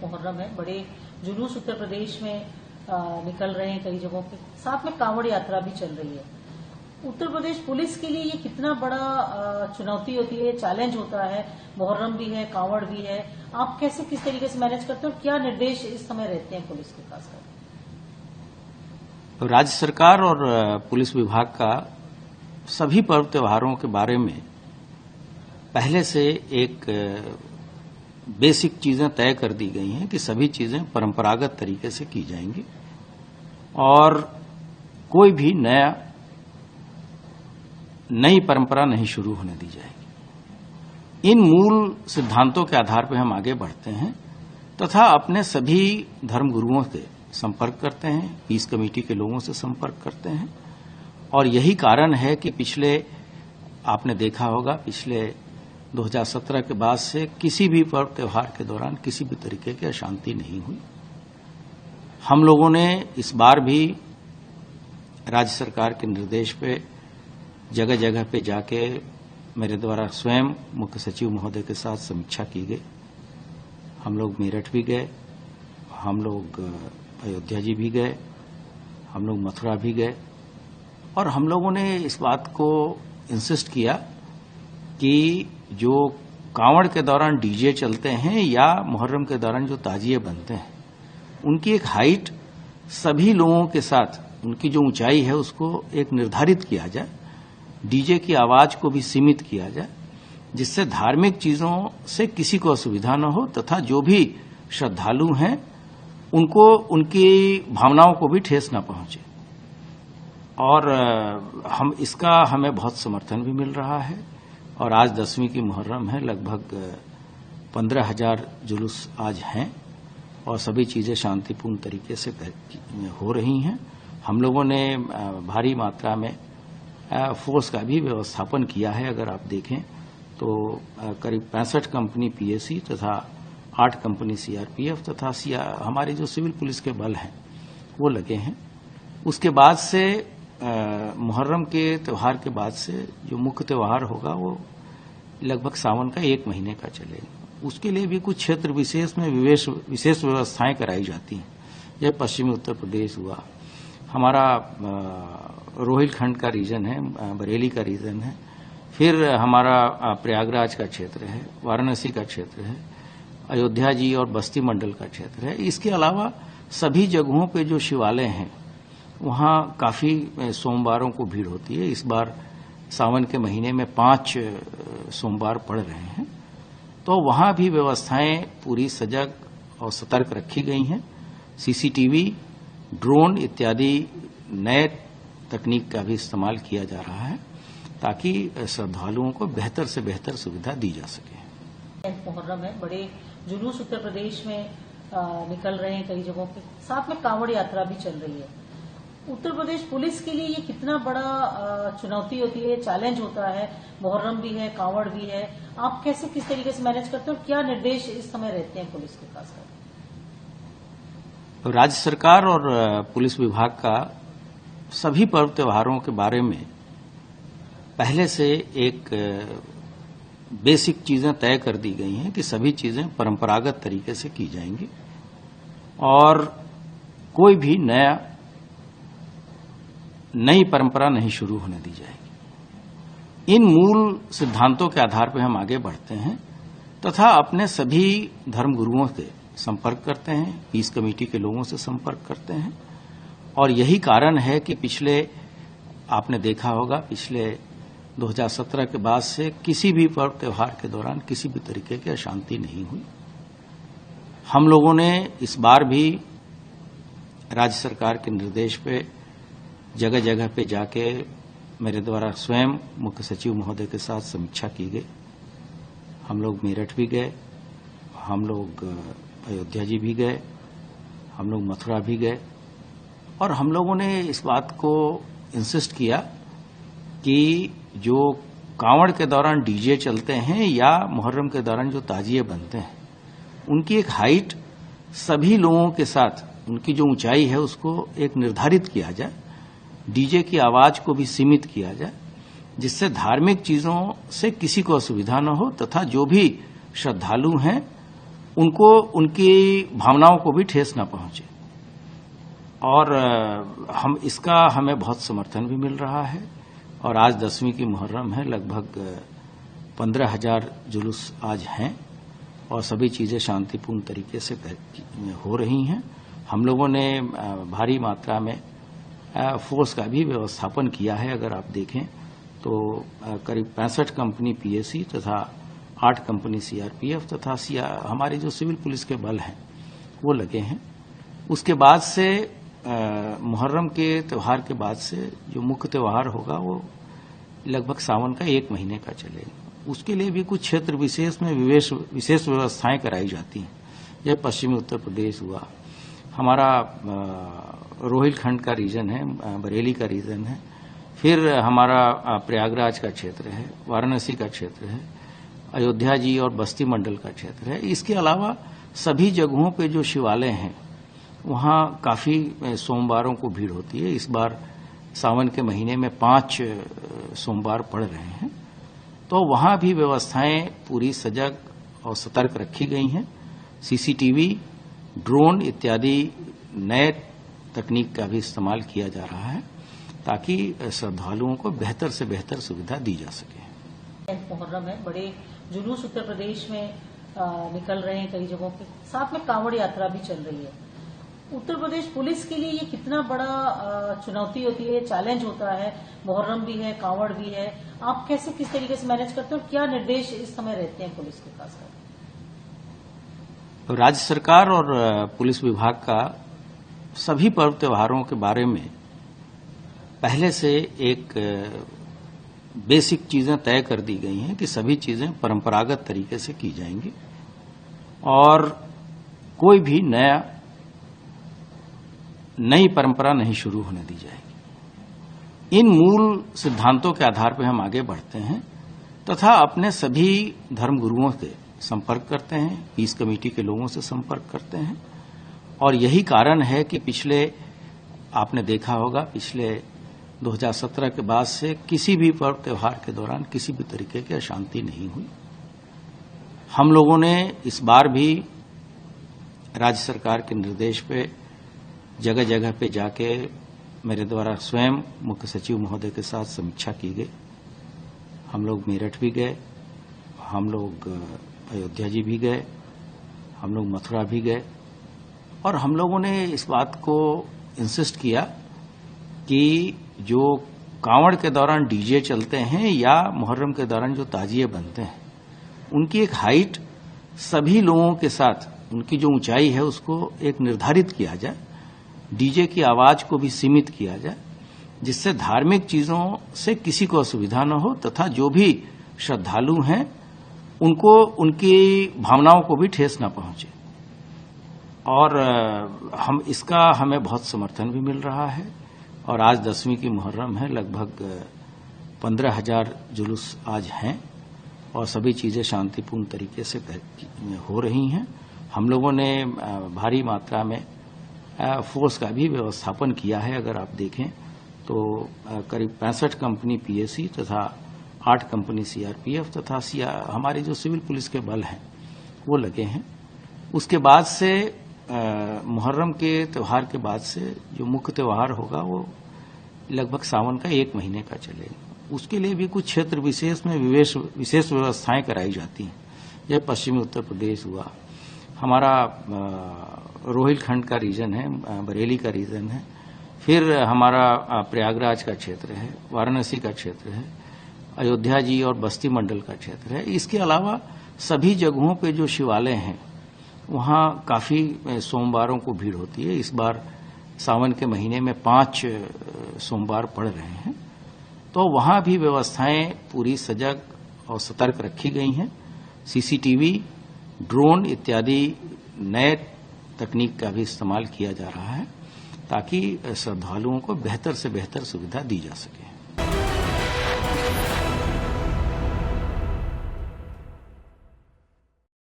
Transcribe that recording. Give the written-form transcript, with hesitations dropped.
मुहर्रम है, बड़े जुलूस उत्तर प्रदेश में निकल रहे हैं कई जगहों पे, साथ में कांवड़ यात्रा भी चल रही है। उत्तर प्रदेश पुलिस के लिए ये कितना बड़ा चुनौती होती है, चैलेंज होता है? मुहर्रम भी है, कांवड़ भी है, आप कैसे किस तरीके से मैनेज करते हैं और क्या निर्देश इस समय रहते हैं पुलिस के खासकर? तो राज्य सरकार और पुलिस विभाग का सभी पर्व त्योहारों के बारे में पहले से एक बेसिक चीजें तय कर दी गई हैं कि सभी चीजें परंपरागत तरीके से की जाएंगी और कोई भी नई परंपरा नहीं शुरू होने दी जाएगी। इन मूल सिद्धांतों के आधार पर हम आगे बढ़ते हैं तथा अपने सभी धर्मगुरुओं से संपर्क करते हैं, पीस कमेटी के लोगों से संपर्क करते हैं और यही कारण है कि आपने देखा होगा पिछले 2017 के बाद से किसी भी पर्व त्योहार के दौरान किसी भी तरीके की अशांति नहीं हुई। हम लोगों ने इस बार भी राज्य सरकार के निर्देश पे जगह जगह पे जाके मेरे द्वारा स्वयं मुख्य सचिव महोदय के साथ समीक्षा की गई। हम लोग मेरठ भी गए, हम लोग अयोध्या जी भी गए, हम लोग मथुरा भी गए और हम लोगों ने इस बात को इंसिस्ट किया कि जो कांवड़ के दौरान डीजे चलते हैं या मुहर्रम के दौरान जो ताजिए बनते हैं उनकी एक हाइट सभी लोगों के साथ, उनकी जो ऊंचाई है उसको एक निर्धारित किया जाए, डीजे की आवाज को भी सीमित किया जाए जिससे धार्मिक चीजों से किसी को असुविधा न हो तथा जो भी श्रद्धालु हैं उनको उनकी भावनाओं को भी ठेस न पहुंचे। और हमें बहुत समर्थन भी मिल रहा है और आज 10वीं की मुहर्रम है, लगभग 15,000 जुलूस आज हैं और सभी चीजें शांतिपूर्ण तरीके से हो रही हैं। हम लोगों ने भारी मात्रा में फोर्स का भी व्यवस्थापन किया है। अगर आप देखें तो करीब 65 कंपनी पीएसी तथा 8 कंपनी सीआरपीएफ तथा हमारे जो सिविल पुलिस के बल हैं वो लगे हैं। उसके बाद से मुहर्रम के त्योहार के बाद से जो मुख्य त्योहार होगा वो लगभग सावन का 1 महीने का चलेगा। उसके लिए भी कुछ क्षेत्र विशेष में विशेष व्यवस्थाएं कराई जाती हैं। जैसे पश्चिमी उत्तर प्रदेश हुआ, हमारा रोहिलखंड का रीजन है, बरेली का रीजन है, फिर हमारा प्रयागराज का क्षेत्र है, वाराणसी का क्षेत्र है, अयोध्या जी और बस्ती मंडल का क्षेत्र है। इसके अलावा सभी जगहों पे जो शिवालय हैं वहां काफी सोमवारों को भीड़ होती है। इस बार सावन के महीने में 5 सोमवार पड़ रहे हैं तो वहां भी व्यवस्थाएं पूरी सजग और सतर्क रखी गई हैं। सीसीटीवी, ड्रोन इत्यादि नए तकनीक का भी इस्तेमाल किया जा रहा है ताकि श्रद्धालुओं को बेहतर से बेहतर सुविधा दी जा सके। मुहर्रम है, बड़े जुलूस उत्तर प्रदेश में निकल रहे हैं कई जगहों पे, साथ में कांवड़ यात्रा भी चल रही है। उत्तर प्रदेश पुलिस के लिए ये कितना बड़ा चुनौती होती है, चैलेंज होता है? मुहर्रम भी है, कांवड़ भी है, आप कैसे किस तरीके से मैनेज करते हैं और क्या निर्देश इस समय रहते हैं पुलिस के खासकर? तो राज्य सरकार और पुलिस विभाग का सभी पर्व त्योहारों के बारे में पहले से एक बेसिक चीजें तय कर दी गई हैं कि सभी चीजें परंपरागत तरीके से की जाएंगी और कोई भी नई परंपरा नहीं शुरू होने दी जाएगी। इन मूल सिद्धांतों के आधार पर हम आगे बढ़ते हैं तथा अपने सभी धर्मगुरुओं से संपर्क करते हैं, पीस कमेटी के लोगों से संपर्क करते हैं और यही कारण है कि आपने देखा होगा पिछले 2017 के बाद से किसी भी पर्व त्योहार के दौरान किसी भी तरीके की अशांति नहीं हुई। हम लोगों ने इस बार भी राज्य सरकार के निर्देश पे जगह जगह पे जाके मेरे द्वारा स्वयं मुख्य सचिव महोदय के साथ समीक्षा की गई। हम लोग मेरठ भी गए, हम लोग अयोध्या जी भी गए, हम लोग मथुरा भी गए और हम लोगों ने इस बात को इंसिस्ट किया कि जो कांवड़ के दौरान डीजे चलते हैं या मुहर्रम के दौरान जो ताजिए बनते हैं उनकी एक हाइट सभी लोगों के साथ, उनकी जो ऊंचाई है उसको एक निर्धारित किया जाए, डीजे की आवाज को भी सीमित किया जाए जिससे धार्मिक चीजों से किसी को असुविधा न हो तथा जो भी श्रद्धालु हैं उनको उनकी भावनाओं को भी ठेस न पहुंचे। और हमें बहुत समर्थन भी मिल रहा है। और आज 10वीं की मुहर्रम है, लगभग 15,000 जुलूस आज हैं और सभी चीजें शांतिपूर्ण तरीके से हो रही हैं। हम लोगों ने भारी मात्रा में फोर्स का भी व्यवस्थापन किया है। अगर आप देखें तो करीब 65 कंपनी पीएसी तथा 8 कंपनी सीआरपीएफ तथा हमारे जो सिविल पुलिस के बल हैं वो लगे हैं। उसके बाद से मुहर्रम के त्यौहार के बाद से जो मुख्य त्यौहार होगा वो लगभग सावन का 1 महीने का चलेगा। उसके लिए भी कुछ क्षेत्र विशेष में विशेष व्यवस्थाएं कराई जाती हैं। यह पश्चिमी उत्तर प्रदेश हुआ, हमारा रोहिलखंड का रीजन है, बरेली का रीजन है, फिर हमारा प्रयागराज का क्षेत्र है, वाराणसी का क्षेत्र है, अयोध्या जी और बस्ती मंडल का क्षेत्र है। इसके अलावा सभी जगहों पे जो शिवालय हैं वहां काफी सोमवारों को भीड़ होती है। इस बार सावन के महीने में 5 सोमवार पड़ रहे हैं, तो वहां भी व्यवस्थाएं पूरी सजग और सतर्क रखी गई हैं। सीसीटीवी, ड्रोन इत्यादि नए तकनीक का भी इस्तेमाल किया जा रहा है ताकि श्रद्धालुओं को बेहतर से बेहतर सुविधा दी जा सके। मुहर्रम है, बड़े जुलूस उत्तर प्रदेश में निकल रहे हैं कई जगहों पे, साथ में कांवड़ यात्रा भी चल रही है। उत्तर प्रदेश पुलिस के लिए ये कितना बड़ा चुनौती होती है, चैलेंज होता है? मुहर्रम भी है, कांवड़ भी है, आप कैसे किस तरीके से मैनेज करते हो? क्या निर्देश इस समय रहते हैं पुलिस के खासकर? राज्य सरकार और पुलिस विभाग का सभी पर्व त्योहारों के बारे में पहले से एक बेसिक चीजें तय कर दी गई हैं कि सभी चीजें परंपरागत तरीके से की जाएंगी और कोई भी नई परंपरा नहीं शुरू होने दी जाएगी। इन मूल सिद्धांतों के आधार पर हम आगे बढ़ते हैं तथा अपने सभी धर्मगुरुओं से संपर्क करते हैं, पीस कमेटी के लोगों से संपर्क करते हैं। और यही कारण है कि आपने देखा होगा पिछले 2017 के बाद से किसी भी पर्व त्योहार के दौरान किसी भी तरीके की अशांति नहीं हुई। हम लोगों ने इस बार भी राज्य सरकार के निर्देश पे जगह जगह पे जाके मेरे द्वारा स्वयं मुख्य सचिव महोदय के साथ समीक्षा की गई। हम लोग मेरठ भी गए, हम लोग अयोध्या जी भी गए, हम लोग मथुरा भी गए और हम लोगों ने इस बात को इंसिस्ट किया कि जो कांवड़ के दौरान डीजे चलते हैं या मुहर्रम के दौरान जो ताजिए बनते हैं उनकी एक हाइट सभी लोगों के साथ, उनकी जो ऊंचाई है उसको एक निर्धारित किया जाए, डीजे की आवाज को भी सीमित किया जाए, जिससे धार्मिक चीजों से किसी को असुविधा न हो तथा जो भी श्रद्धालु हैं उनको उनकी भावनाओं को भी ठेस न पहुंचे। और हमें बहुत समर्थन भी मिल रहा है। और आज 10वीं की मुहर्रम है, लगभग 15,000 जुलूस आज हैं और सभी चीजें शांतिपूर्ण तरीके से हो रही हैं। हम लोगों ने भारी मात्रा में फोर्स का भी व्यवस्थापन किया है। अगर आप देखें तो करीब 65 कंपनी पीएसी तथा 8 कंपनी सीआरपीएफ तथा हमारे जो सिविल पुलिस के बल हैं वो लगे हैं। उसके बाद से मुहर्रम के त्यौहार के बाद से जो मुख्य त्यौहार होगा वो लगभग सावन का 1 महीने का चलेगा। उसके लिए भी कुछ क्षेत्र विशेष में विशेष व्यवस्थाएं कराई जाती हैं। यह पश्चिमी उत्तर प्रदेश हुआ, हमारा रोहिलखंड का रीजन है, बरेली का रीजन है, फिर हमारा प्रयागराज का क्षेत्र है, वाराणसी का क्षेत्र है, अयोध्या जी और बस्ती मंडल का क्षेत्र है। इसके अलावा सभी जगहों पे जो शिवालय हैं वहां काफी सोमवारों को भीड़ होती है। इस बार सावन के महीने में 5 सोमवार पड़ रहे हैं, तो वहां भी व्यवस्थाएं पूरी सजग और सतर्क रखी गई हैं। सीसीटीवी, ड्रोन इत्यादि नए तकनीक का भी इस्तेमाल किया जा रहा है ताकि श्रद्धालुओं को बेहतर से बेहतर सुविधा दी जा सके।